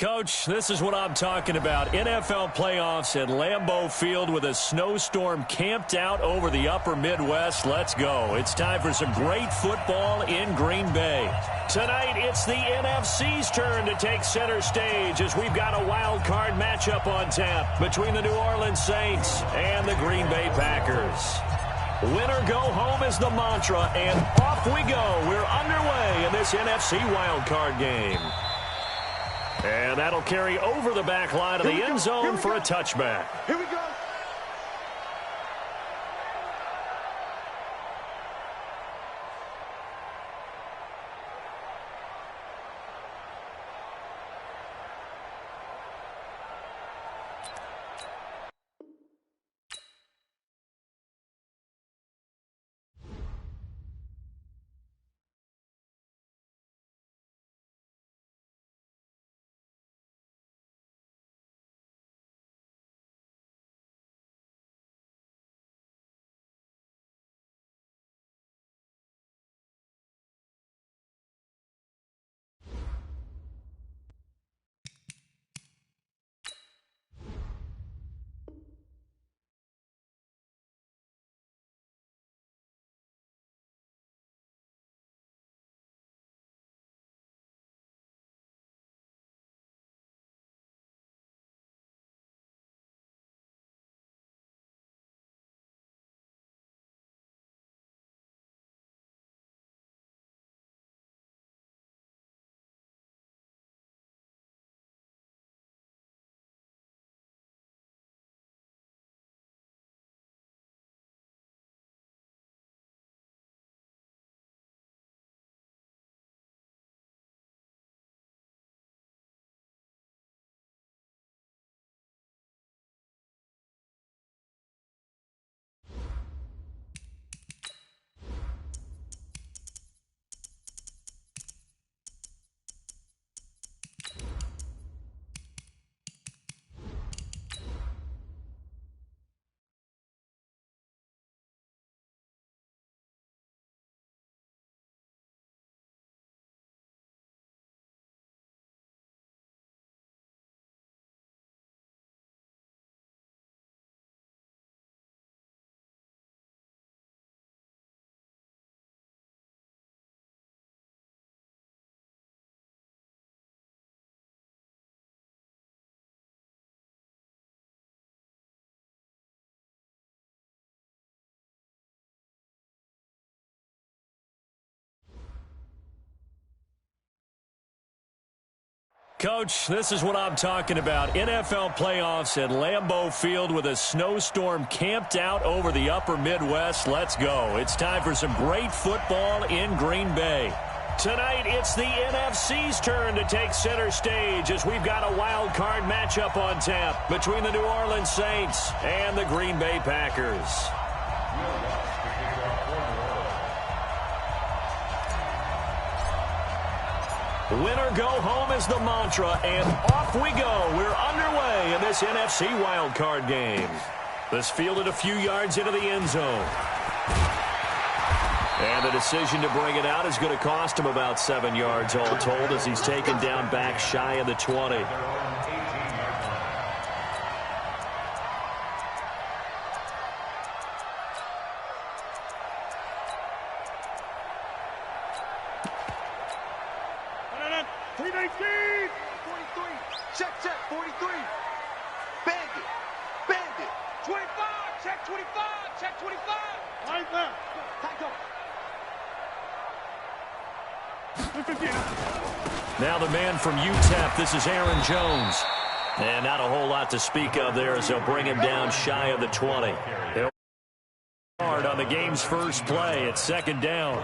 Coach, this is what I'm talking about. NFL playoffs at Lambeau Field with a snowstorm camped out over the upper Midwest. Let's go. It's time for some great football in Green Bay. Tonight, it's the NFC's turn to take center stage as we've got a wild card matchup on tap between the New Orleans Saints and the Green Bay Packers. Win or go home is the mantra, and off we go. We're underway in this NFC wild card game. And that'll carry over the back line of the end zone for a touchback. Here we go. Coach, this is what I'm talking about. NFL playoffs at Lambeau Field with a snowstorm camped out over the upper Midwest. Let's go. It's time for some great football in Green Bay. Tonight, it's the NFC's turn to take center stage as we've got a wild card matchup on tap between the New Orleans Saints and the Green Bay Packers. Win or go home is the mantra, and off we go. We're underway in this NFC wildcard game. This fielded a few yards into the end zone. And the decision to bring it out is going to cost him about 7 yards all told as he's taken down back shy of the 20. Now the man from UTEP, this is Aaron Jones. And not a whole lot to speak of there as they'll bring him down shy of the 20. They'll hard on the game's first play. It's second down.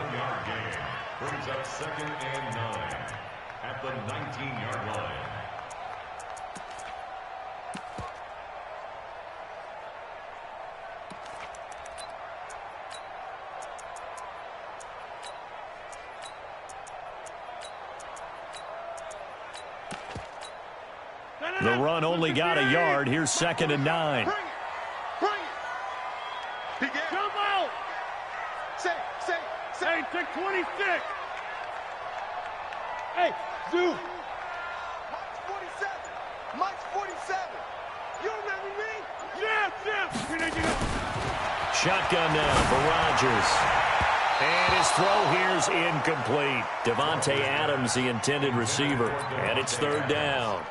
Brings up 2nd and 9 at the 19-yard line. The run only got a yard. Here's 2nd and 9. Bring it. Come out. Say. Hey, take 26. Hey, Zoo. March 46. Mike's 47. You remember me? Shotgun now for Rodgers. And his throw here's incomplete. Devontae Adams, the intended receiver. And it's third down.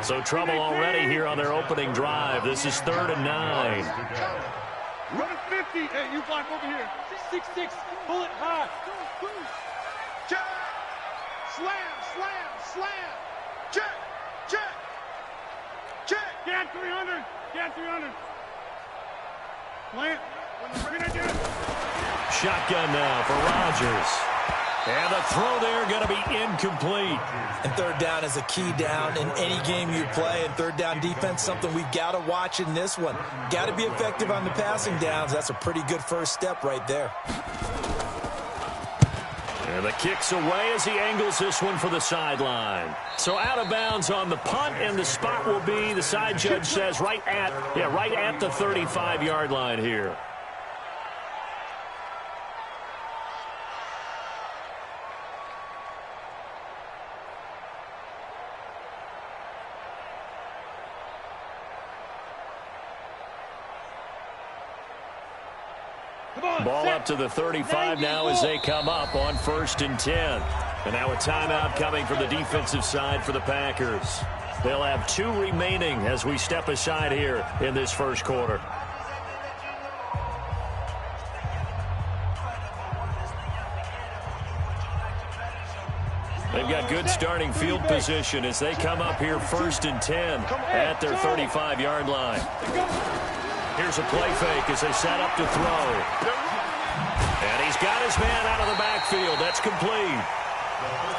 So trouble already here on their opening drive. This is 3rd and 9. Run a 50. Hey, you block over here. 6'6". Pull it high. Check. Slam, slam, slam. Check, check, check. Get 300. Get 300. Plant. Shotgun now for Rodgers. And the throw there going to be incomplete. And third down is a key down in any game you play. And third down defense, something we've got to watch in this one. Got to be effective on the passing downs. That's a pretty good first step right there. And the kick's away as he angles this one for the sideline. So out of bounds on the punt, and the spot will be, the side judge says, right at the 35-yard line here. Ball up to the 35 now as they come up on 1st and 10. And now a timeout coming from the defensive side for the Packers. They'll have 2 remaining as we step aside here in this first quarter. They've got good starting field position as they come up here 1st and 10 at their 35-yard line. Here's a play fake as they set up to throw. And he's got his man out of the backfield. That's complete.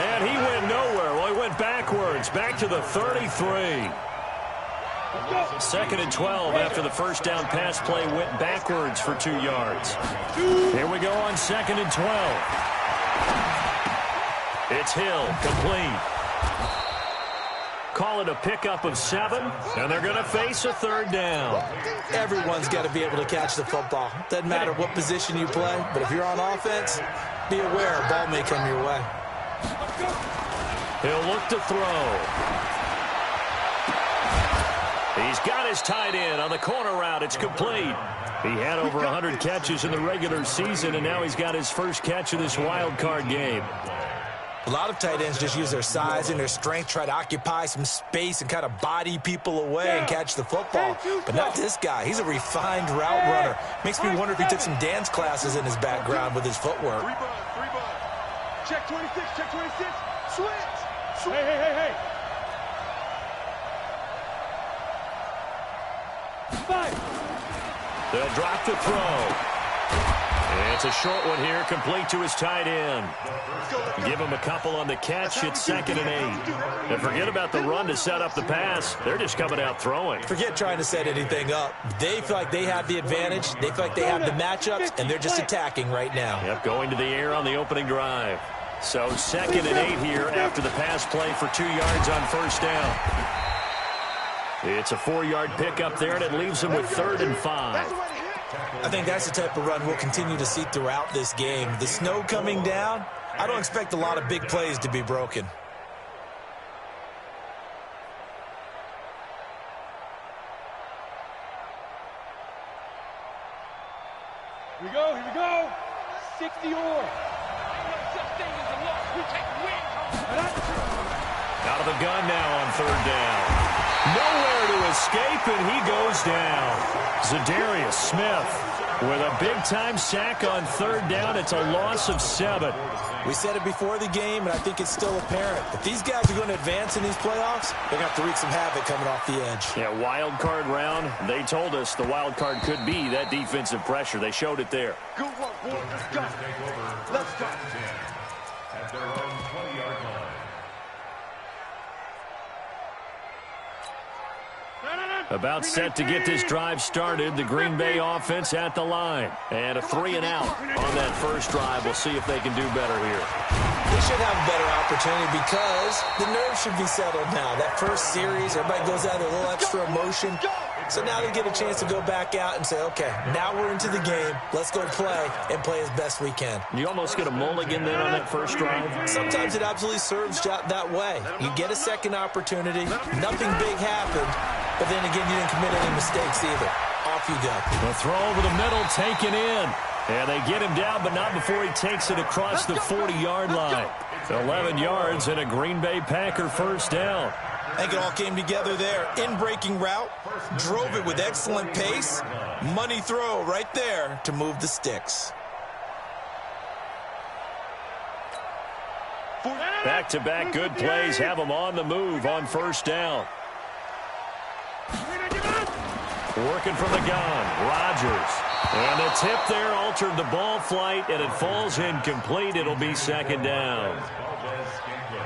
And he went nowhere. Well, he went backwards, back to the 33. 2nd and 12 after the first down pass play went backwards for 2 yards. Here we go on 2nd and 12. It's Hill, complete. Call it a pickup of 7, and they're going to face a 3rd down. Everyone's got to be able to catch the football. Doesn't matter what position you play, but if you're on offense, be aware a ball may come your way. He'll look to throw. He's got his tight end on the corner route. It's complete. He had over 100 catches in the regular season, and now he's got his first catch of this wild card game. A lot of tight ends just use their size and their strength, try to occupy some space and kind of body people away and catch the football. But not this guy. He's a refined route runner. Makes me wonder if he took some dance classes in his background with his footwork. 3 bud. Check 26, check 26. Switch. Hey. 5. They'll drop to throw. It's a short one here, complete to his tight end. Give him a couple on the catch. It's 2nd and 8. And forget about the run to set up the pass. They're just coming out throwing. Forget trying to set anything up. They feel like they have the advantage. They feel like they have the matchups, and they're just attacking right now. Yep, going to the air on the opening drive. So 2nd and 8 here after the pass play for 2 yards on 1st down. It's a 4-yard pickup there, and it leaves them with 3rd and 5. I think that's the type of run we'll continue to see throughout this game. The snow coming down, I don't expect a lot of big plays to be broken. Here we go. 60 or. Out of the gun now on 3rd down. Nowhere to escape, and he goes down. Za'Darius Smith with a big-time sack on 3rd down. It's a loss of 7. We said it before the game, and I think it's still apparent. If these guys are going to advance in these playoffs, they're going to have to wreak some havoc coming off the edge. Yeah, wild card round. They told us the wild card could be that defensive pressure. They showed it there. Good work, boys. Let's go. Let's go. At their own 20-yard line. About set to get this drive started. The Green Bay offense at the line. And a 3 and out on that first drive. We'll see if they can do better here. They should have a better opportunity because the nerves should be settled now. That first series, everybody goes out with a little extra emotion. So now they get a chance to go back out and say, okay, now we're into the game. Let's go play and play as best we can. You almost get a mulligan then on that first drive. Sometimes it absolutely serves that way. You get a second opportunity. Nothing big happened. But then again, you didn't commit any mistakes either. Off you go. The throw over the middle taken in. And they get him down, but not before he takes it across the 40-yard line. 11 yards and a Green Bay Packer first down. I think it all came together there. In-breaking route, drove it with excellent pace. Money throw right there to move the sticks. Back-to-back good plays have them on the move on first down. Working from the gun, Rodgers. And the tip there altered the ball flight, and it falls incomplete. It'll be second down.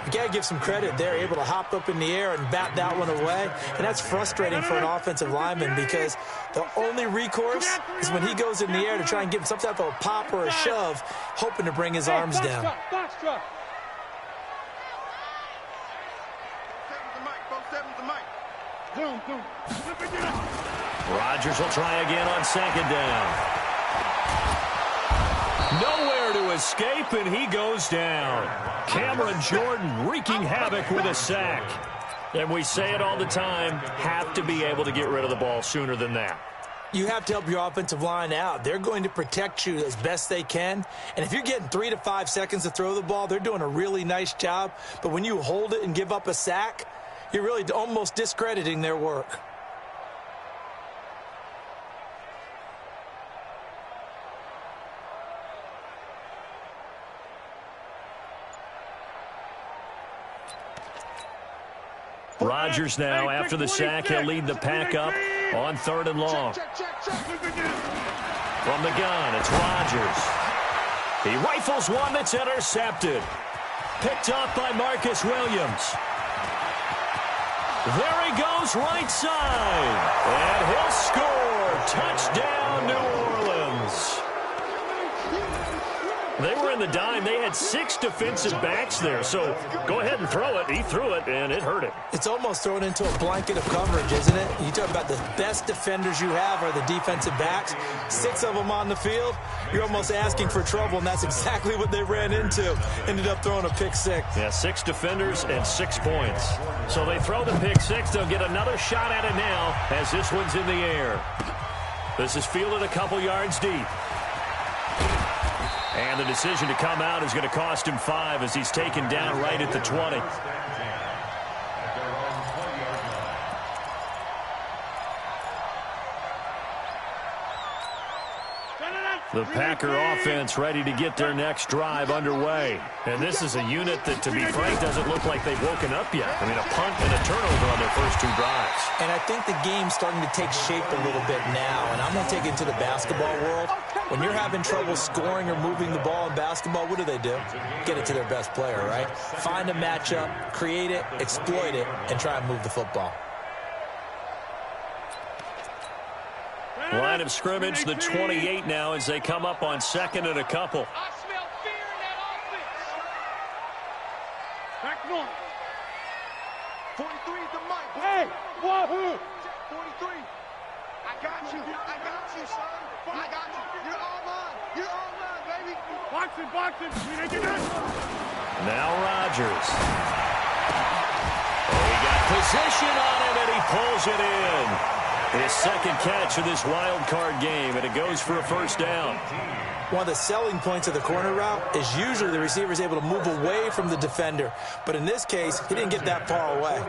You got to give some credit. They're able to hop up in the air and bat that one away. And that's frustrating for an offensive lineman because the only recourse is when he goes in the air to try and give some type of a pop or a shove, hoping to bring his arms down. Rodgers will try again on second down. Nowhere to escape, and he goes down. Cameron Jordan wreaking havoc with a sack. And we say it all the time, have to be able to get rid of the ball sooner than that. You have to help your offensive line out. They're going to protect you as best they can. And if you're getting 3 to 5 seconds to throw the ball, they're doing a really nice job. But when you hold it and give up a sack, you're really almost discrediting their work. Rodgers now, after the sack, he'll lead the pack up on 3rd and long. From the gun, it's Rodgers. He rifles one that's intercepted. Picked off by Marcus Williams. There he goes, right side. And he'll score. Touchdown, New Orleans. They were in the dime. They had 6 defensive backs there. So go ahead and throw it. He threw it, and it hurt him. It's almost thrown into a blanket of coverage, isn't it? You talk about the best defenders you have are the defensive backs. 6 of them on the field. You're almost asking for trouble, and that's exactly what they ran into. Ended up throwing a pick 6. Yeah, 6 defenders and 6 points. So they throw the pick 6. They'll get another shot at it now as this one's in the air. This is fielded a couple yards deep. And the decision to come out is going to cost him 5 as he's taken down right at the 20. The Packer offense ready to get their next drive underway. And this is a unit that, to be frank, doesn't look like they've woken up yet. I mean, a punt and a turnover on their first 2 drives. And I think the game's starting to take shape a little bit now. And I'm going to take it to the basketball world. When you're having trouble scoring or moving the ball in basketball, what do? Get it to their best player, right? Find a matchup, create it, exploit it, and try and move the football. Line of scrimmage, the 28 now as they come up on 2nd and a couple. I smell fear in that offense. Back one. 43 to Mike. Hey, wahoo. 43. I got you. I got you, son. I got you. You're all mine. You're all mine, baby. Boxing, boxing. Now Rodgers. Oh, he got position on him, and he pulls it in. His second catch of this wild card game, and it goes for a first down. One of the selling points of the corner route is usually the receiver is able to move away from the defender. But in this case, he didn't get that far away.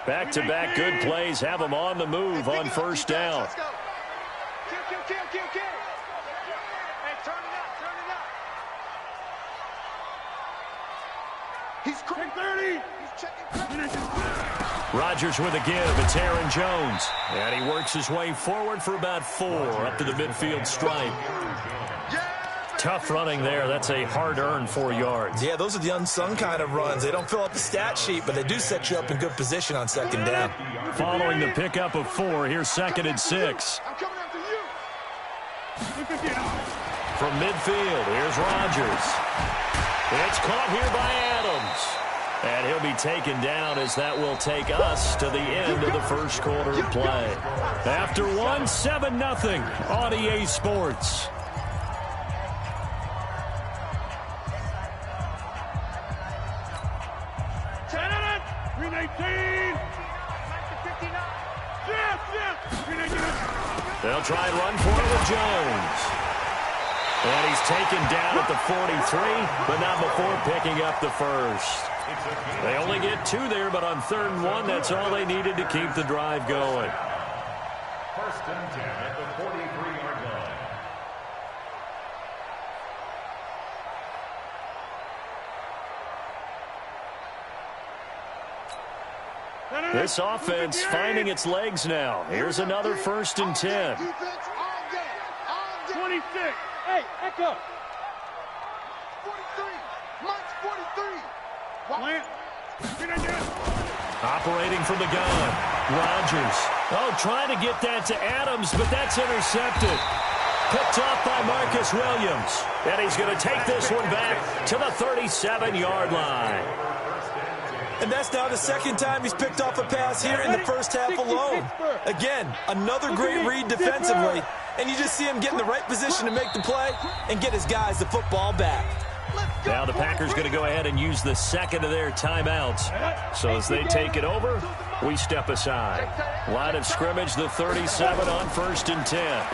Back-to-back good plays have him on the move on first down. Kill. Hey, turn it up. He's quick 30. He's checking. Rodgers with a give. It's Aaron Jones. And he works his way forward for about 4 up to the midfield stripe. Tough running there. That's a hard-earned 4 yards. Yeah, those are the unsung kind of runs. They don't fill up the stat sheet, but they do set you up in good position on second down. Following the pickup of 4, here's 2nd and 6. I'm coming after you. From midfield, here's Rodgers. It's caught here by Adams. And he'll be taken down as that will take us to the end of the first quarter of play. After one, 7-0 on EA Sports. They'll try and run for it with Jones. And he's taken down at the 43, but not before picking up the first. They only get 2 there, but on 3rd and 1, that's all they needed to keep the drive going. First and 10 at the 43-yard line. This offense finding its legs now. Here's another 1st and 10. 26. Hey, echo. 43. March 43. Plant. Operating from the gun. Rodgers. Oh, trying to get that to Adams, but that's intercepted. Picked off by Marcus Williams. And he's going to take this one back to the 37-yard line. And that's now the 2nd time he's picked off a pass here in the first half alone. Again, another great read defensively. And you just see him get in the right position to make the play and get his guys the football back. Now the Packers going to go ahead and use the 2nd of their timeouts. So as they take it over, we step aside. Line of scrimmage, the 37 on 1st and 10.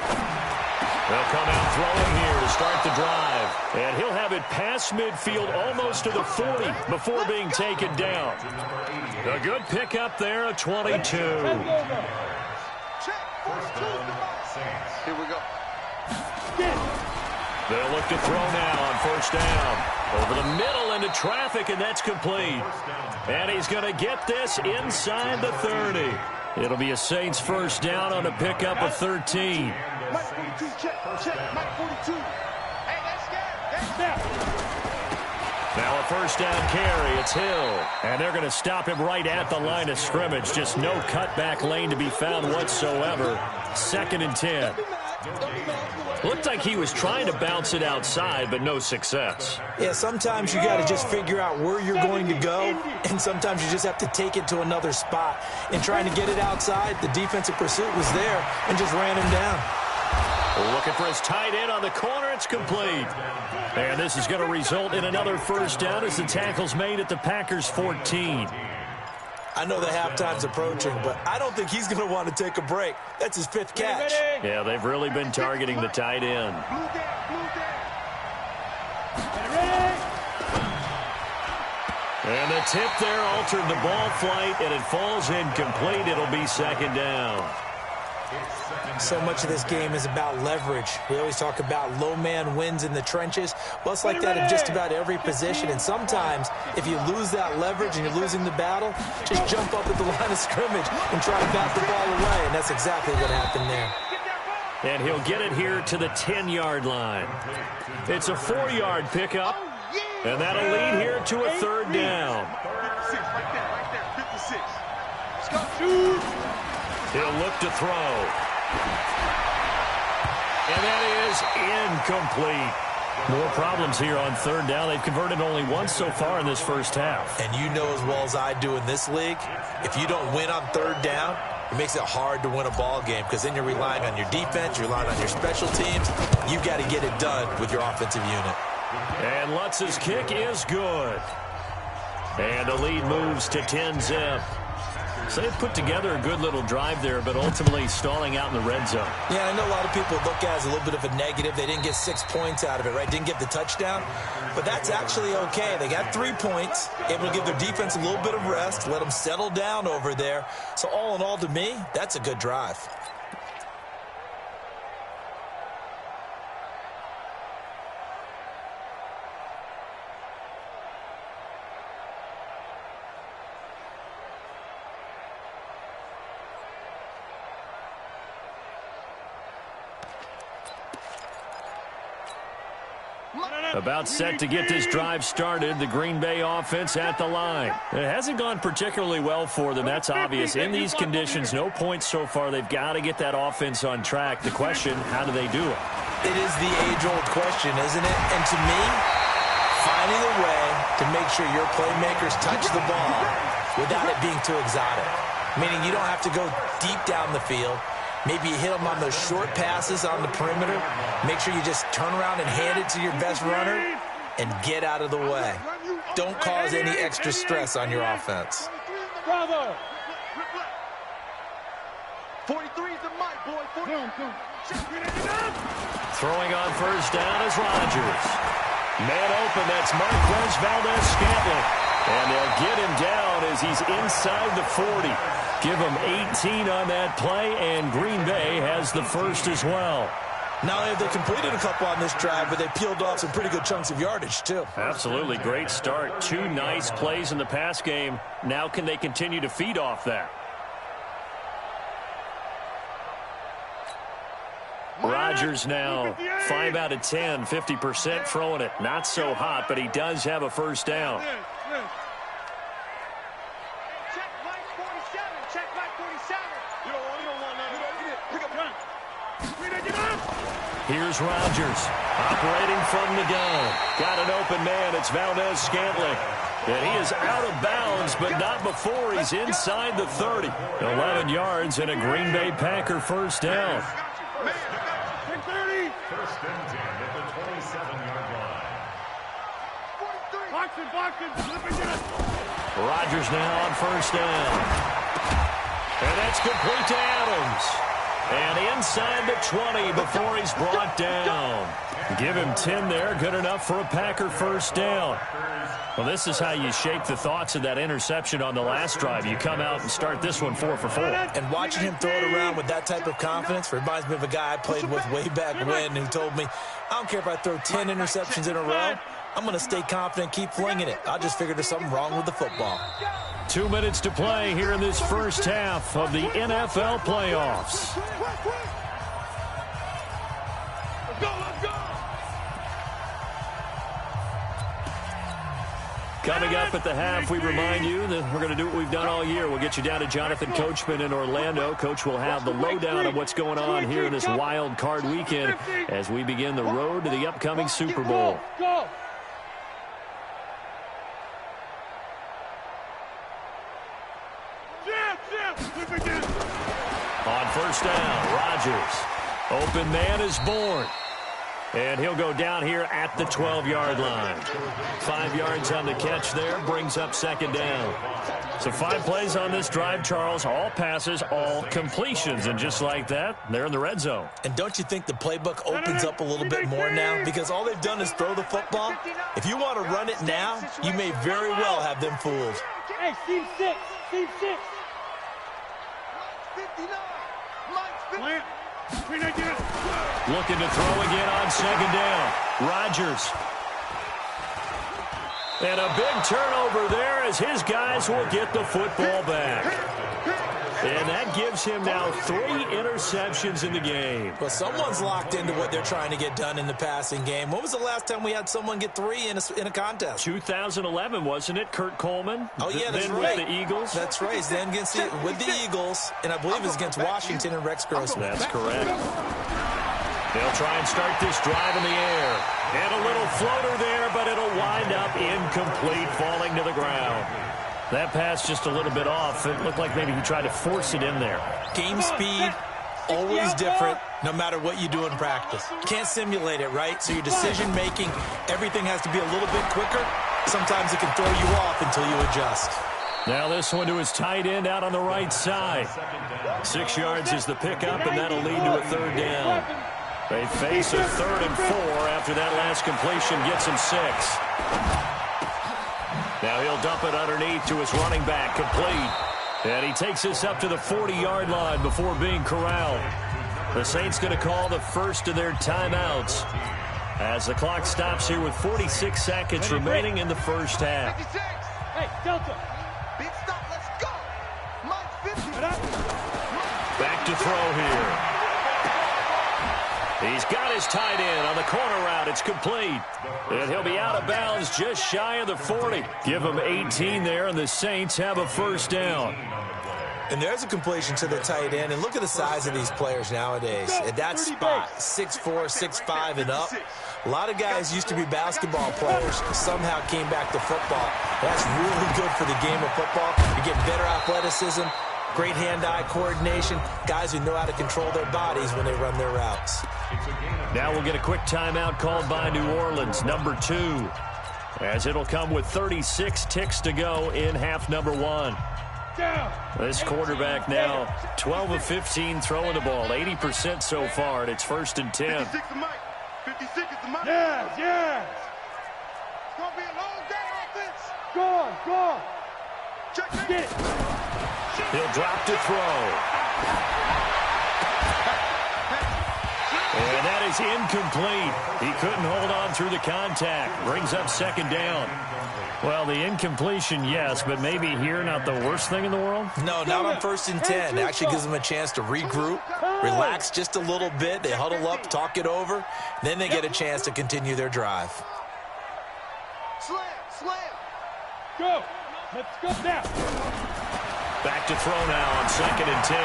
They'll come out throwing here to start the drive. And he'll have it past midfield almost to the 40 before being taken down. A good pickup there, a 22. Here we go. They'll look to throw now on 1st down. Over the middle into traffic, and that's complete. And he's going to get this inside the 30. It'll be a Saints 1st down on a pickup of 13. Mike 42, check, Mike 42. Hey, that's Now a 1st down carry, it's Hill. And they're going to stop him right at the line of scrimmage. Just no cutback lane to be found whatsoever. 2nd and 10. Looked like he was trying to bounce it outside, but no success. Yeah, sometimes you got to just figure out where you're going to go, and sometimes you just have to take it to another spot. In trying to get it outside, the defensive pursuit was there and just ran him down. Looking for his tight end on the corner. It's complete. And this is going to result in another 1st down as the tackle's made at the Packers' 14. I know the halftime's approaching, but I don't think he's going to want to take a break. That's his 5th catch. Yeah, they've really been targeting the tight end. And the tip there altered the ball flight, and it falls incomplete. It'll be 2nd down. So much of this game is about leverage. We always talk about low man wins in the trenches. Well, it's like that in just about every position. And sometimes, if you lose that leverage and you're losing the battle, just jump up at the line of scrimmage and try to bat the ball away. And that's exactly what happened there. And he'll get it here to the 10-yard line. It's a 4-yard pickup. And that'll lead here to a 3rd down. 56, right there, 56. Let's go, shoot. He'll look to throw. And that is incomplete. More problems here on 3rd down. They've converted only once so far in this first half. And you know as well as I do in this league, if you don't win on 3rd down, it makes it hard to win a ball game because then you're relying on your defense, you're relying on your special teams. You've got to get it done with your offensive unit. And Lutz's kick is good. And the lead moves to 10-zip. So they've put together a good little drive there, but ultimately stalling out in the red zone. Yeah, I know a lot of people look at it as a little bit of a negative. They didn't get 6 points out of it, right? Didn't get the touchdown. But that's actually okay. They got 3 points, able to give their defense a little bit of rest, let them settle down over there. So all in all, to me, that's a good drive. About set to get this drive started, the Green Bay offense at the line. It hasn't gone particularly well for them, that's obvious. In these conditions, no points so far. They've got to get that offense on track. The question, how do they do it? It is the age-old question, isn't it? And to me, finding a way to make sure your playmakers touch the ball without it being too exotic. Meaning you don't have to go deep down the field. Maybe you hit them on those short passes on the perimeter. Make sure you just turn around and hand it to your best runner and get out of the way. Don't cause any extra stress on your offense. Bravo! 43 is the mic, boy. Throwing on first down is Rodgers. Man open, that's Marquez Valdez-Scantling. And they'll get him down as he's inside the 40. Give him 18 on that play, and Green Bay has the first as well. Not only have they completed a couple on this drive, but they peeled off some pretty good chunks of yardage, too. Absolutely. Great start. 2 nice plays in the pass game. Now can they continue to feed off that? Rodgers now 5 out of 10, 50% throwing it. Not so hot, but he does have a first down. Check Mike 47. Check Mike 47. You don't want none of that. Pick up run. Here's Rodgers operating from the gun. Got an open man. It's Valdez-Scantling. And he is out of bounds, but not before he's inside the 30. 11 yards and a Green Bay Packer first down. First and 10 at the 27-yard line. Rodgers now on first down. And that's complete to Adams. And inside the 20 before he's brought down. Give him 10 there. Good enough for a Packer first down. Well, this is how you shake the thoughts of that interception on the last drive. You come out and start this one 4 for 4. And watching him throw it around with that type of confidence reminds me of a guy I played with way back when who told me, I don't care if I throw 10 interceptions in a row. I'm going to stay confident, keep flinging it. I just figured there's something wrong with the football. 2 minutes to play here in this first half of the NFL playoffs. Let's go! Coming up at the half, we remind you that we're going to do what we've done all year. We'll get you down to Jonathan Coachman in Orlando. Coach will have the lowdown of what's going on here in this wild card weekend as we begin the road to the upcoming Super Bowl. Go! On first down, Rodgers. Open man is born. And he'll go down here at the 12-yard line. 5 yards on the catch there, brings up second down. So 5 plays on this drive, Charles. All passes, all completions. And just like that, they're in the red zone. And don't you think the playbook opens up a little bit more now? Because all they've done is throw the football. If you want to run it now, you may very well have them fooled. Hey, team 6. Team 6. 59. Mike 50. Looking to throw again on second down. Rodgers. And a big turnover there as his guys will get the football back. And that gives him now 3 interceptions in the game. Well, someone's locked into what they're trying to get done in the passing game. When was the last time we had someone get 3 in a contest? 2011, wasn't it? Kurt Coleman? Oh, yeah, that's then right. With the Eagles? That's right. Then with the Eagles, and I believe it's against Washington and Rex Grossman. That's correct. They'll try and start this drive in the air. And a little floater there, but it'll wind up incomplete, falling to the ground. That pass just a little bit off. It looked like maybe he tried to force it in there. Game speed, always different, no matter what you do in practice. You can't simulate it, right? So your decision-making, everything has to be a little bit quicker. Sometimes it can throw you off until you adjust. Now this one to his tight end out on the right side. 6 yards is the pickup, and that'll lead to a third down. They face a 3rd and 4 after that last completion gets him 6. Now he'll dump it underneath to his running back, complete. And he takes this up to the 40-yard line before being corralled. The Saints going to call the first of their timeouts as the clock stops here with 46 seconds remaining in the first half. Hey, Delta. Big stop. Let's go. Mike 50. Back to throw here. He's got his tight end on the corner route. It's complete. And he'll be out of bounds just shy of the 40. Give him 18 there, and the Saints have a first down. And there's a completion to the tight end. And look at the size of these players nowadays. At that spot, 6'4", 6'5", and up. A lot of guys used to be basketball players, somehow came back to football. That's really good for the game of football. You get better athleticism, great hand-eye coordination, guys who know how to control their bodies when they run their routes. Now we'll get a quick timeout called by New Orleans, number 2, as it'll come with 36 ticks to go in half number 1. This quarterback now 12 of 15 throwing the ball, 80% so far, and it's 1st and 10. 56 the mic. 56 is the mic. Yes, yes. It's going to be a long day offense. Go on, go on. Check it. Get it. He'll drop to throw. And that is incomplete. He couldn't hold on through the contact. Brings up 2nd down. Well, the incompletion, yes, but maybe here not the worst thing in the world? No, not on 1st and 10. It actually gives them a chance to regroup, relax just a little bit. They huddle up, talk it over. Then they get a chance to continue their drive. Slam, slam. Go. Let's go now. Back to throw now on 2nd and 10.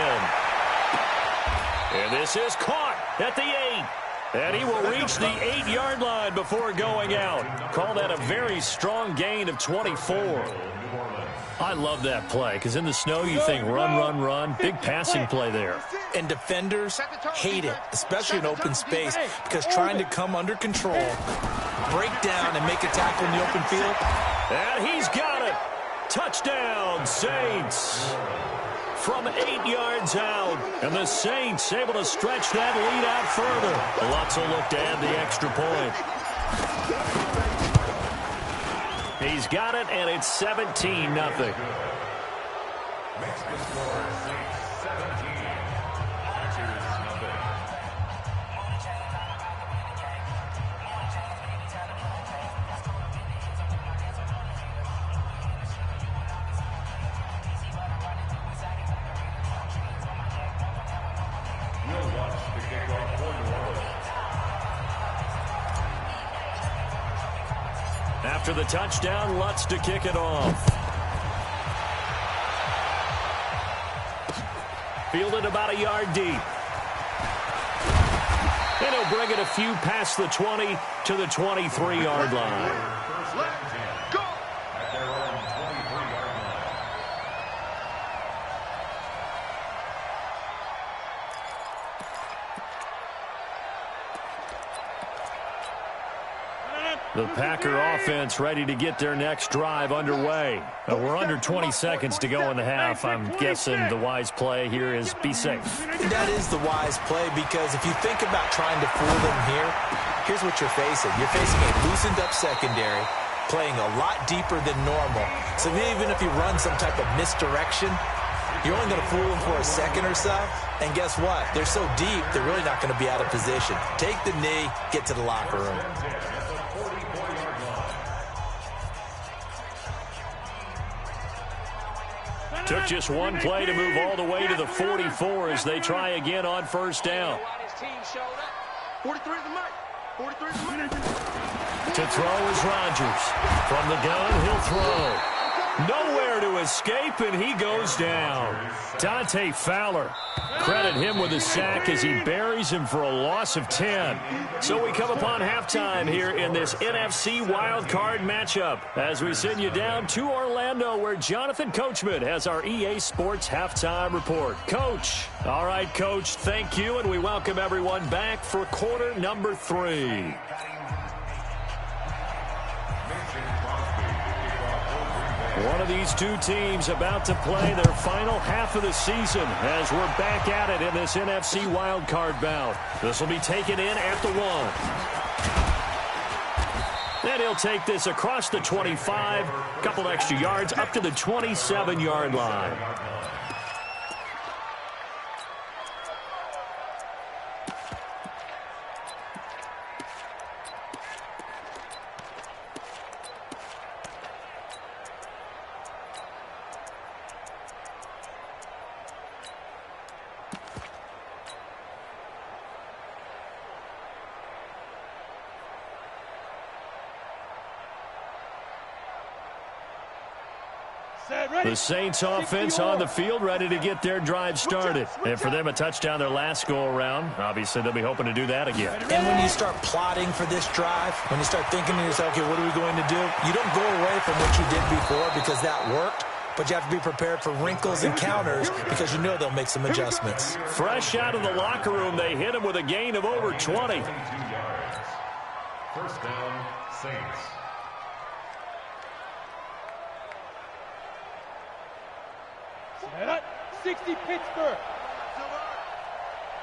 And this is caught at the 8. And he will reach the 8-yard line before going out. Call that a very strong gain of 24. I love that play because in the snow you think run, run, run. Big passing play there. And defenders hate it, especially in open space, because trying to come under control, break down, and make a tackle in the open field. And he's got it. Touchdown, Saints. From 8 yards out, and the Saints able to stretch that lead out further. Lutz will look to add the extra point. He's got it, and it's 17-0. Mexican score, Saints 17. Packers nothing. We'll watch the kickoff for New Orleans. After the touchdown, Lutz to kick it off. Fielded about a yard deep. And he'll bring it a few past the 20 to the 23-yard line. Go. At their own 23-yard line. The Packer offense ready to get their next drive underway. We're under 20 seconds to go in the half. I'm guessing the wise play here is be safe. That is the wise play, because if you think about trying to fool them here, here's what you're facing. You're facing a loosened up secondary, playing a lot deeper than normal. So even if you run some type of misdirection, you're only going to fool them for a second or so. And guess what? They're so deep, they're really not going to be out of position. Take the knee, get to the locker room. Took just one play to move all the way to the 44 as they try again on 1st down. 43 is the mic. 43 is the mic. To throw is Rodgers. From the gun, he'll throw. Nowhere to escape, and he goes down. Dante Fowler. Credit him with a sack as he buries him for a loss of 10. So we come upon halftime here in this NFC Wildcard matchup as we send you down to Orlando, where Jonathan Coachman has our EA Sports halftime report. Coach. All right, Coach, thank you, and we welcome everyone back for quarter number 3. One of these two teams about to play their final half of the season as we're back at it in this NFC wildcard bout. This will be taken in at the 1. Then he'll take this across the 25, a couple extra yards up to the 27-yard line. The Saints offense on the field, ready to get their drive started. And for them, a touchdown their last go-around. Obviously, they'll be hoping to do that again. And when you start plotting for this drive, when you start thinking to yourself, okay, what are we going to do? You don't go away from what you did before because that worked, but you have to be prepared for wrinkles and counters because you know they'll make some adjustments. Fresh out of the locker room, they hit him with a gain of over 20. First down, Saints. Set up. 60 Pittsburgh.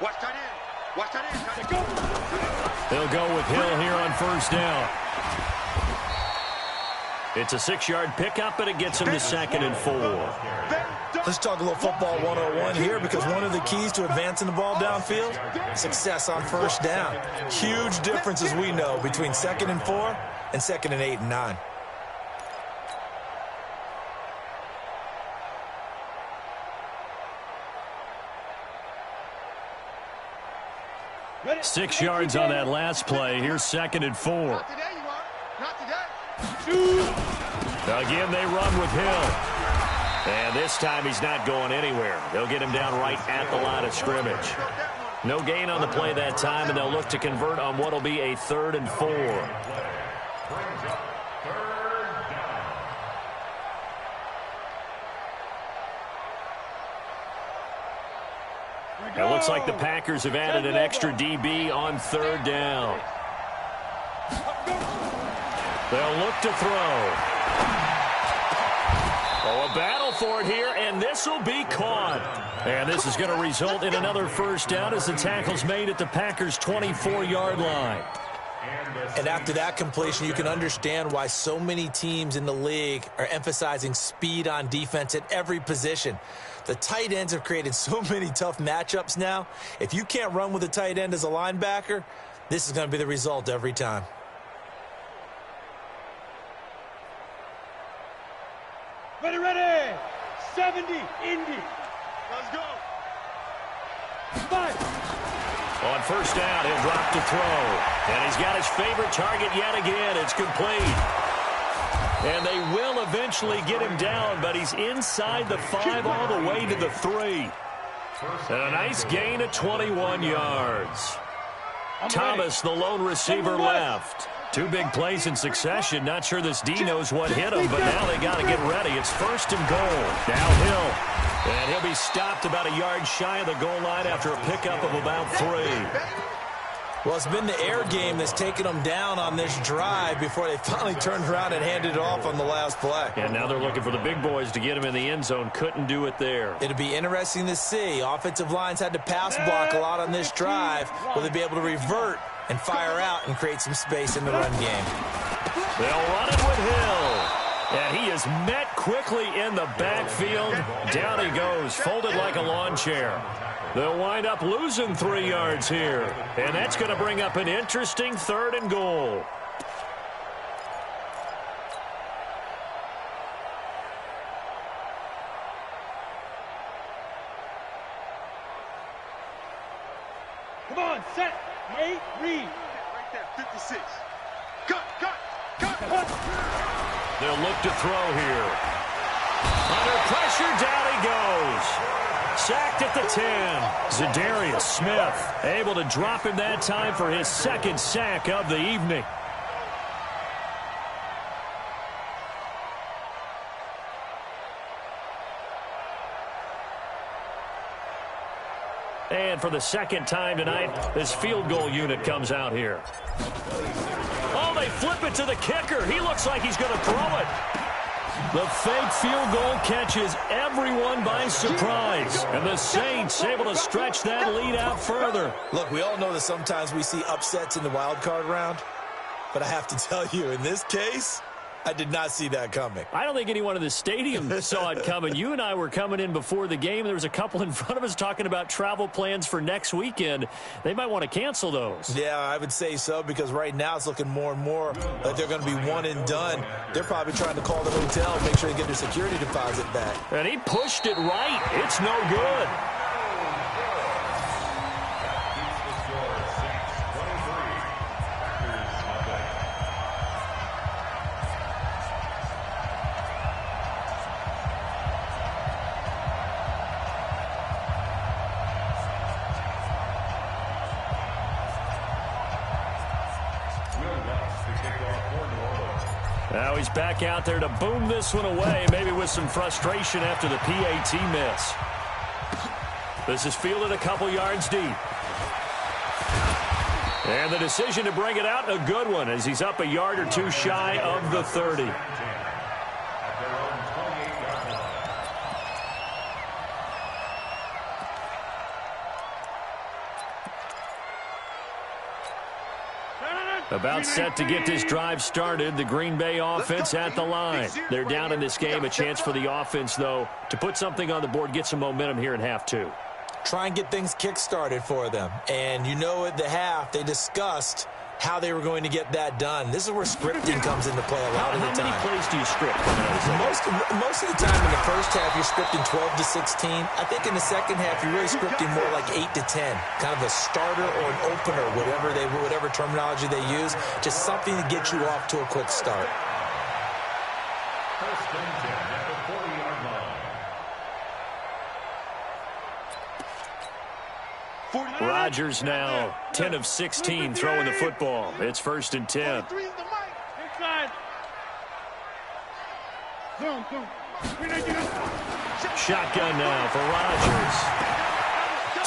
Watch tight end. Watch tight end. Go. They'll go with Hill here on first down. It's a 6-yard pickup, and it gets him to 2nd and 4. Let's talk a little football 101 here because one of the keys to advancing the ball downfield, success on first down. Huge difference, as we know, between 2nd and 4 and 2nd and 8 and 9. Ready? 6 yards on that last play. Here's 2nd and 4. Not today, you are. Not today. Again, they run with Hill. And this time he's not going anywhere. They'll get him down right at the line of scrimmage. No gain on the play that time, and they'll look to convert on what will be a 3rd and 4. It looks like the Packers have added an extra DB on 3rd down. They'll look to throw. Oh, a battle for it here, and this will be caught. And this is going to result in another first down as the tackle's made at the Packers' 24-yard line. And after that completion, you can understand why so many teams in the league are emphasizing speed on defense at every position. The tight ends have created so many tough matchups now. If you can't run with a tight end as a linebacker, this is going to be the result every time. Ready, ready. 70, Indy. Let's go. 5. On first down, he'll drop to throw. And he's got his favorite target yet again. It's complete. And they will eventually get him down, but he's inside the 5 all the way to the 3. And a nice gain of 21 yards. Thomas, the lone receiver, left. 2 big plays in succession. Not sure this D knows what hit him, but now they got to get ready. It's 1st and goal. Now Hill. And he'll be stopped about a yard shy of the goal line after a pickup of about 3. Well, it's been the air game that's taken them down on this drive before they finally turned around and handed it off on the last play. And now they're looking for the big boys to get him in the end zone. Couldn't do it there. It'll be interesting to see. Offensive lines had to pass block a lot on this drive. Will they be able to revert and fire out and create some space in the run game? They'll run it with Hill. And he is met quickly in the backfield. Down he goes, folded like a lawn chair. They'll wind up losing 3 yards here. And that's going to bring up an interesting 3rd and goal. Come on, set. 8, read. Right there, 56. Cut. They'll look to throw here. Under pressure, down he goes. Sacked at the 10. Zadarius Smith able to drop him that time for his 2nd sack of the evening. And for the 2nd time tonight, this field goal unit comes out here. Oh, they flip it to the kicker. He looks like he's going to throw it. The fake field goal catches everyone by surprise. And the Saints able to stretch that lead out further. Look, we all know that sometimes we see upsets in the wild card round. But I have to tell you, in this case, I did not see that coming. I don't think anyone in the stadium saw it coming. You and I were coming in before the game. There was a couple in front of us talking about travel plans for next weekend. They might want to cancel those. Yeah, I would say so, because right now it's looking more and more like they're going to be one and done. They're probably trying to call the hotel, make sure they get their security deposit back. And he pushed it right. It's no good. Now he's back out there to boom this one away, maybe with some frustration after the PAT miss. This is fielded a couple yards deep. And the decision to bring it out, a good one, as he's up a yard or two shy of the 30. About set to get this drive started. The Green Bay offense at the line. They're down in this game. A chance for the offense, though, to put something on the board, get some momentum here in half two. Try and get things kick-started for them. And you know at the half, they discussed how they were going to get that done. This is where scripting comes into play a lot of the time. How many plays do you script? Most of the time in the first half, you're scripting 12 to 16. I think in the second half, you're really scripting more like 8 to 10. Kind of a starter or an opener, whatever terminology they use. Just something to get you off to a quick start. First and 10 at the 40-yard line. Rodgers now 10 of 16 throwing the football. It's first and 10. Shotgun now for Rodgers.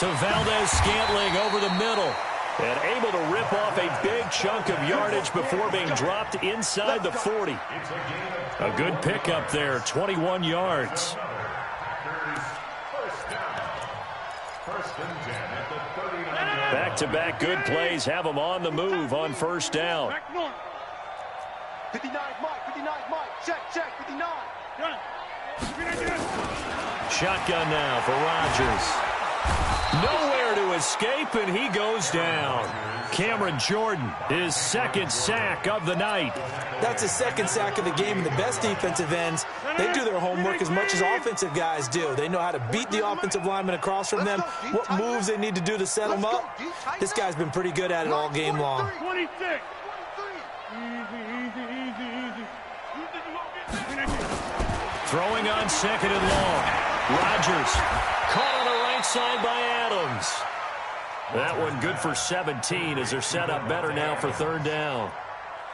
To Valdez-Scantling over the middle. And able to rip off a big chunk of yardage before being dropped inside the 40. A good pickup there, 21 yards. Back-to-back good plays have them on the move on first down. 59, Mike, check, 59. Shotgun now for Rodgers. Nowhere to escape, and he goes down. Cameron Jordan, his second sack of the night. That's his second sack of the game, and the best defensive ends, they do their homework as much as offensive guys do. They know how to beat the offensive lineman across from them, what moves they need to do to set them up. This guy's been pretty good at it all game long. 26. Throwing on second and long. Rodgers caught on the right side by Adams. That one good for 17 as they're set up better now for third down.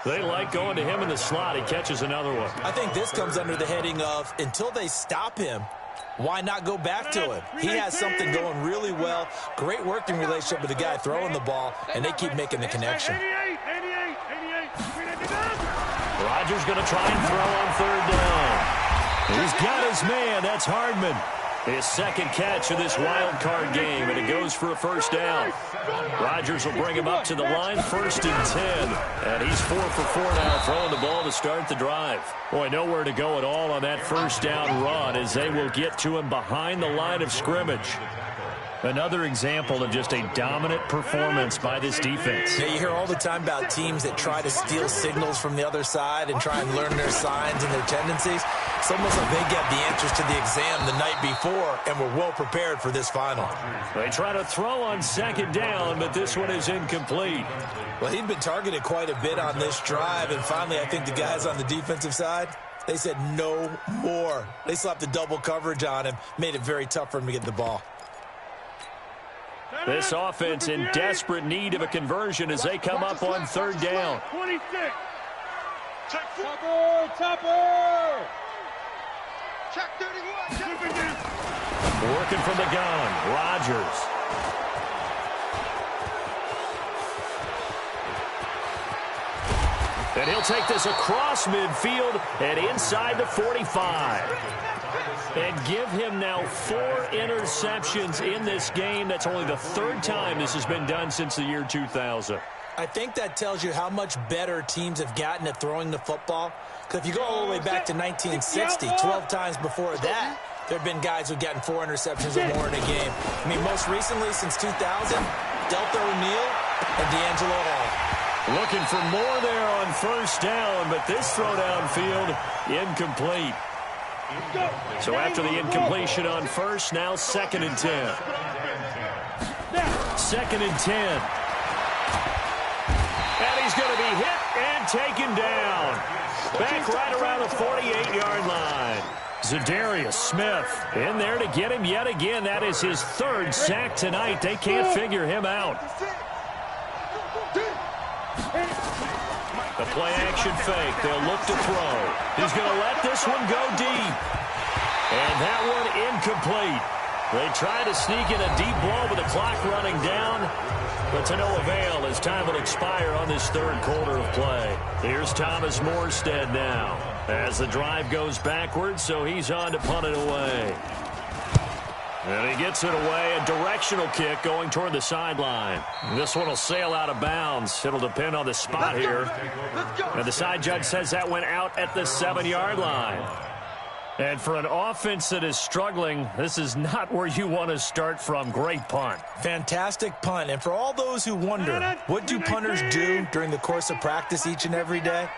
They like going to him in the slot. He catches another one. I think this comes under the heading of until they stop him, why not go back to him? He has something going really well. Great working relationship with the guy throwing the ball, and they keep making the connection. Rodgers going to try and throw on third down. He's got his man. That's Hardman. His second catch of this wild card game, and it goes for a first down. Rodgers will bring him up to the line, first and 10. And he's 4 for 4 now, throwing the ball to start the drive. Boy, nowhere to go at all on that first down run as they will get to him behind the line of scrimmage. Another example of just a dominant performance by this defense. Yeah, you hear all the time about teams that try to steal signals from the other side and try and learn their signs and their tendencies. It's almost like they get the answers to the exam the night before and were well prepared for this final. They try to throw on second down, but this one is incomplete. Well, he'd been targeted quite a bit on this drive, and finally I think the guys on the defensive side, they said no more. They slapped the double coverage on him, made it very tough for him to get the ball. This offense in desperate need of a conversion as they come up on third down. 26. Topper. Check 31. Working from the gun, Rodgers. And he'll take this across midfield and inside the 45. And give him now 4 interceptions in this game. That's only the third time this has been done since the year 2000. I think that tells you how much better teams have gotten at throwing the football. Because if you go all the way back to 1960, 12 times before that, there have been guys who've gotten 4 interceptions or more in a game. I mean, most recently, since 2000, Delta O'Neal and D'Angelo Hall. Looking for more there on first down, but this throw downfield incomplete. So after the incompletion on first, now second and 10. Second and 10. And he's going to be hit and taken down. Back right around the 48-yard line. Zadarius Smith in there to get him yet again. That is his 3rd sack tonight. They can't figure him out. A play-action fake. They'll look to throw. He's going to let this one go deep. And that one incomplete. They try to sneak in a deep ball with the clock running down, but to no avail as time will expire on this third quarter of play. Here's Thomas Morstead now as the drive goes backwards, so he's on to punt it away. And he gets it away, a directional kick going toward the sideline. This one will sail out of bounds. It'll depend on the spot here. And the side judge says that went out at the 7-yard line. And for an offense that is struggling, this is not where you want to start from. Great punt. Fantastic punt. And for all those who wonder, what do punters do during the course of practice each and every day?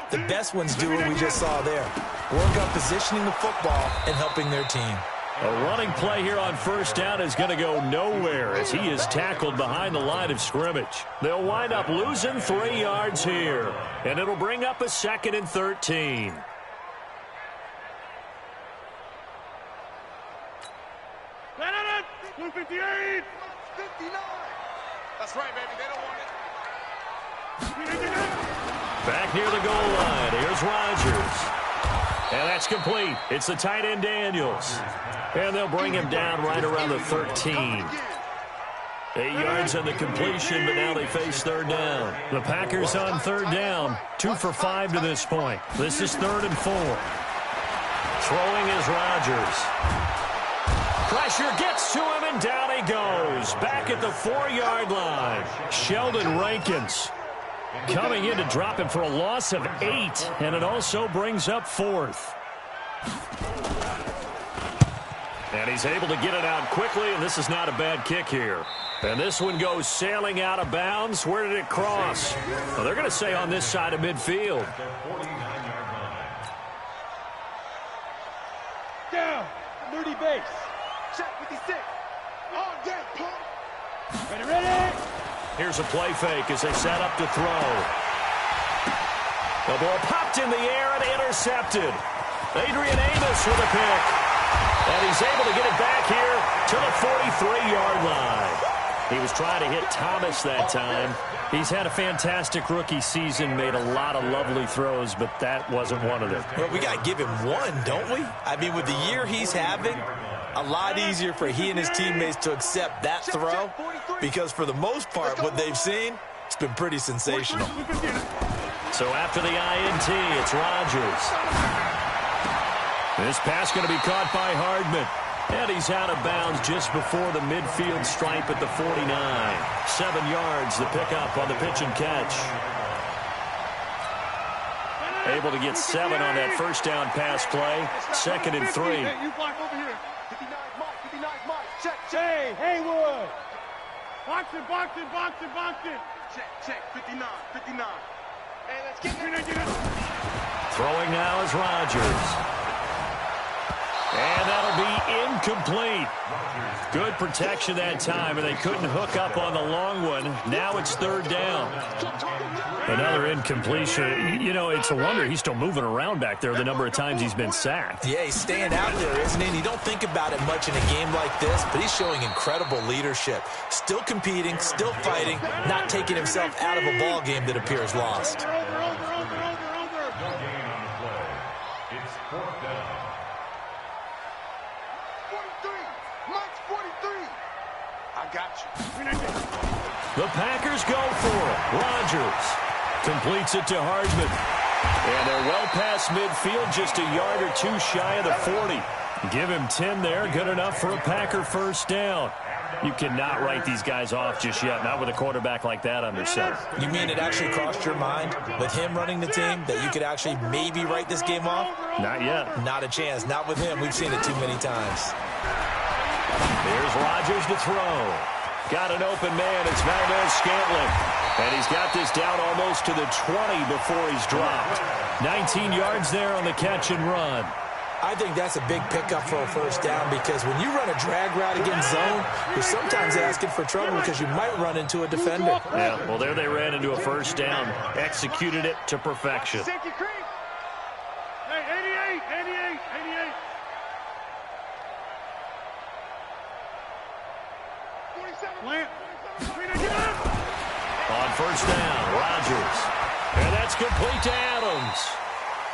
The best ones do what we just saw there. Work on positioning the football and helping their team. A running play here on first down is going to go nowhere as he is tackled behind the line of scrimmage. They'll wind up losing 3 yards here, and it'll bring up a 2nd and 13. Blue 58! 59! That's right, baby. They don't want it. Back near the goal line. Here's Rodgers. And that's complete. It's the tight end Daniels. And they'll bring him down right around the 13. 8 yards on the completion, but now they face third down. The Packers on third down. 2 for 5 to this point. This is 3rd and 4. Throwing is Rodgers. Pressure gets to him, and down he goes. Back at the 4-yard line. Sheldon Rankins coming in to drop him for a loss of 8, and it also brings up 4th. And he's able to get it out quickly, and this is not a bad kick here. And this one goes sailing out of bounds. Where did it cross? Well, they're going to say on this side of midfield. Down. Moody base. Check 56. On deck, pump. Ready. Here's a play fake as they set up to throw. The ball popped in the air and intercepted. Adrian Amos with a pick. And he's able to get it back here to the 43-yard line. He was trying to hit Thomas that time. He's had a fantastic rookie season, made a lot of lovely throws, but that wasn't one of them. Well, we got to give him one, don't we? I mean, with the year he's having, a lot easier for he and his teammates to accept that throw because for the most part, what they've seen, it's been pretty sensational. So after the INT, it's Rodgers. This pass going to be caught by Hardman. And he's out of bounds just before the midfield stripe at the 49. 7 yards, the pickup on the pitch and catch. Able to get 7 on that first down pass play. 2nd and 3. Hey, you block over here. 59 Mike. Check. Hey, Haywood. Boxing. Check. 59. Hey, let's get it. Throwing now is Rodgers. And that'll be incomplete. Good protection that time, and they couldn't hook up on the long one. Now it's 3rd down. Another incompletion. You know, it's a wonder he's still moving around back there the number of times he's been sacked. Yeah, he's staying out there, isn't he? And you don't think about it much in a game like this, but he's showing incredible leadership. Still competing, still fighting, not taking himself out of a ball game that appears lost. It's 4th down. 43. I got you. The Packers go for it. Rodgers completes it to Hardman. And they're well past midfield, just a yard or 2 shy of the 40. Give him 10 there, good enough for a Packer first down. You cannot write these guys off just yet, not with a quarterback like that under center. You mean it actually crossed your mind with him running the team that you could actually maybe write this game off? Not yet. Not a chance. Not with him. We've seen it too many times. Here's Rodgers to throw. Got an open man. It's Valdez-Scantling. And he's got this down almost to the 20 before he's dropped. 19 yards there on the catch and run. I think that's a big pickup for a first down because when you run a drag route against zone, you're sometimes asking for trouble because you might run into a defender. Yeah, well, there they ran into a first down. Executed it to perfection. Hey, 88. On first down, Rodgers. And that's complete to Adams.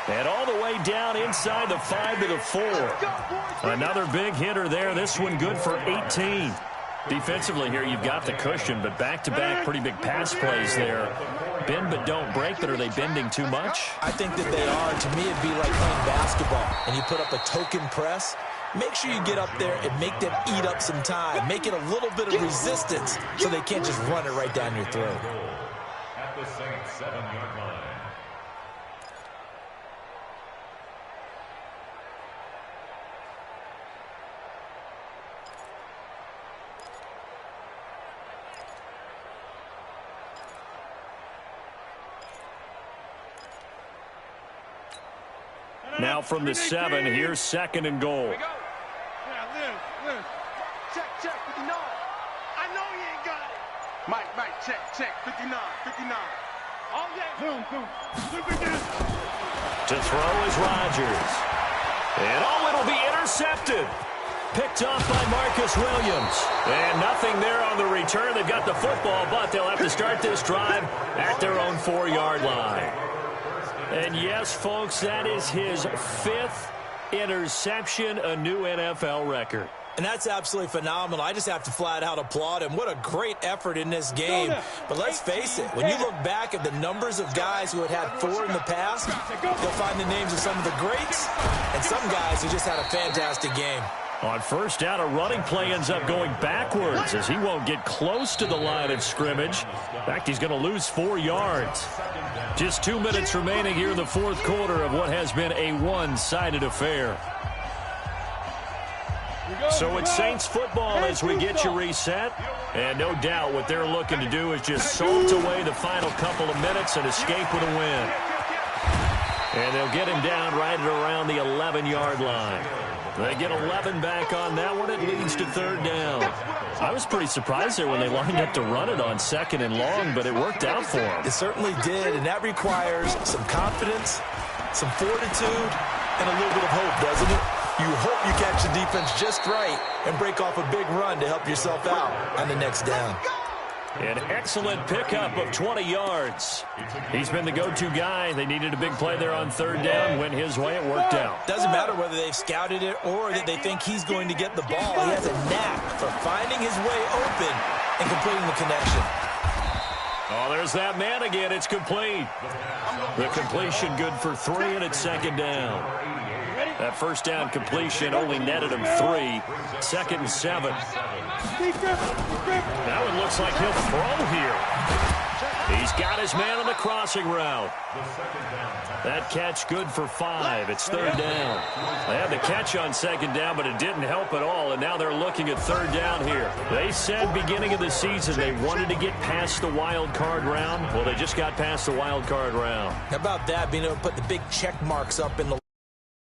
And all the way down inside the 5 to the 4. Another big hitter there. This one good for 18. Defensively here, you've got the cushion, but back-to-back pretty big pass plays there. Bend but don't break, but are they bending too much? I think that they are. To me, it'd be like playing basketball, and you put up a token press. Make sure you get up there and make them eat up some time. Make it a little bit of resistance so they can't just run it right down your throat. At the same 7-yard line. Now from the 7, here's 2nd and goal. Check, 59. I know he ain't got it. Mike, check, 59. All day. To throw is Rodgers. And it'll be intercepted. Picked off by Marcus Williams. And nothing there on the return. They've got the football, but they'll have to start this drive at their own 4-yard line. And yes, folks, that is his 5th interception, a new NFL record. And that's absolutely phenomenal. I just have to flat out applaud him. What a great effort in this game. But let's face it, when you look back at the numbers of guys who had 4 in the past, you'll find the names of some of the greats and some guys who just had a fantastic game. On first down, a running play ends up going backwards as he won't get close to the line of scrimmage. In fact, he's going to lose 4 yards. Just 2 minutes remaining here in the 4th quarter of what has been a one-sided affair. So it's Saints football as we get you reset. And no doubt what they're looking to do is just salt away the final couple of minutes and escape with a win. And they'll get him down right at around the 11-yard line. They get 11 back on that one. It leads to 3rd down. I was pretty surprised there when they lined up to run it on 2nd and long, but it worked out for them. It certainly did, and that requires some confidence, some fortitude, and a little bit of hope, doesn't it? You hope you catch the defense just right and break off a big run to help yourself out on the next down. An excellent pickup of 20 yards. He's been the go-to guy. They needed a big play there on 3rd down. Went his way. It worked out. Doesn't matter whether they've scouted it or that they think he's going to get the ball. He has a knack for finding his way open and completing the connection. Oh, there's that man again. It's complete. The completion good for 3, and it's 2nd down. That first down completion only netted him 3. 2nd and 7. Now it looks like he'll throw here. He's got his man on the crossing route. That catch good for 5. It's 3rd down. They had the catch on 2nd down, but it didn't help at all, and now they're looking at 3rd down here. They said beginning of the season they wanted to get past the wild card round. Well, they just got past the wild card round. How about that, being able to put the big check marks up in the